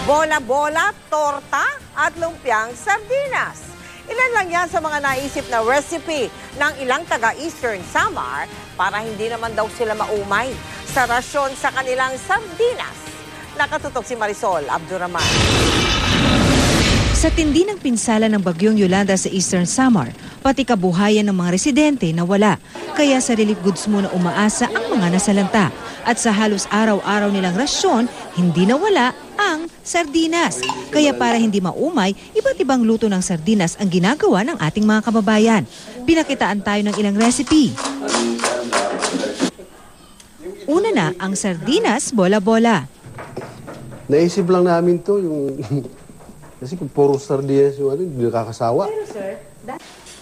bola-bola, torta at lumpiang sardinas. Ilan lang yan sa mga naisip na recipe ng ilang taga-Eastern Samar para hindi naman daw sila maumay sa rasyon sa kanilang sardinas. Nakatutok si Marisol Abduraman. Sa tindi ng pinsala ng bagyong Yolanda sa Eastern Samar, pati kabuhayan ng mga residente nawala. Kaya sa relief goods muna umaasa ang mga nasalanta. At sa halos araw-araw nilang rasyon, hindi nawala ang sardinas. Kaya para hindi maumay, iba't ibang luto ng sardinas ang ginagawa ng ating mga kababayan. Pinakitaan tayo ng ilang recipe. Una na ang sardinas bola-bola. Naisip lang namin to yung... Kasi kung puro sardinas yung hindi nakakasawa. Pero sir,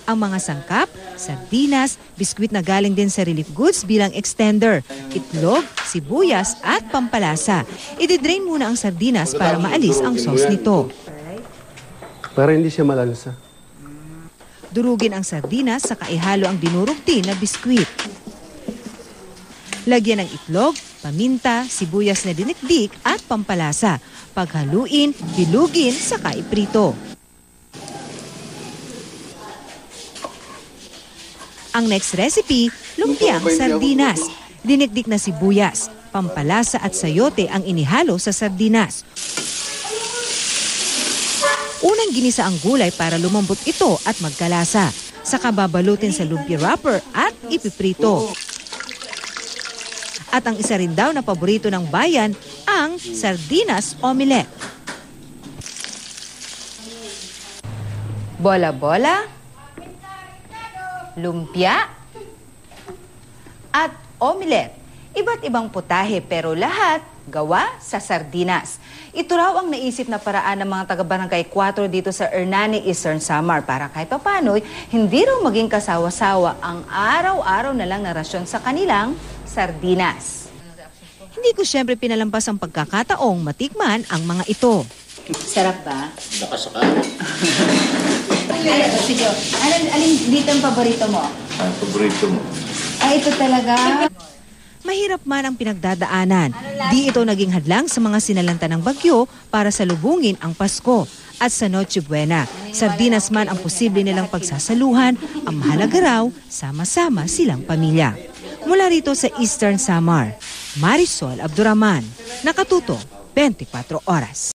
ang mga sangkap, sardinas, biskwit na galing din sa relief goods bilang extender, itlog, sibuyas at pampalasa. I-drain muna ang sardinas para maalis ang sauce nito. Para hindi siya malansa. Durugin ang sardinas saka ihalo ang dinurog din na biskwit. Lagyan ng itlog, paminta, sibuyas na dinikdik at pampalasa. Paghaluin, bilugin, saka iprito. Ang next recipe, lumpiang sardinas. Dinikdik na sibuyas, pampalasa at sayote ang inihalo sa sardinas. Unang ginisa ang gulay para lumambot ito at magkalasa. Saka babalutin sa lumpia wrapper at ipiprito. At ang isa rin daw na paborito ng bayan, ang sardinas omelette. Bola-bola, lumpia, at omelette. Iba't ibang putahe pero lahat gawa sa sardinas. Ito raw ang naisip na paraan ng mga taga-barangay 4 dito sa Ernani, Eastern Samar para kahit papano'y hindi raw maging kasawa-sawa ang araw-araw na lang na rasyon sa kanilang sardinas. Hindi ko siyempre pinalampas ang pagkakataong matikman ang mga ito. Sarap ba? Nakasakala. Alin dito ang paborito mo? Ang paborito mo? Ay, ito talaga. Mahirap man ang pinagdadaanan. Di ito naging hadlang sa mga sinalanta ng bagyo para salubungin ang Pasko. At sa Noche Buena, sardinas man ang posible nilang pagsasaluhan, ang mahalaga raw, sama-sama silang pamilya. Mula rito sa Eastern Samar, Marisol Abduraman, Nakatuto, 24 Oras.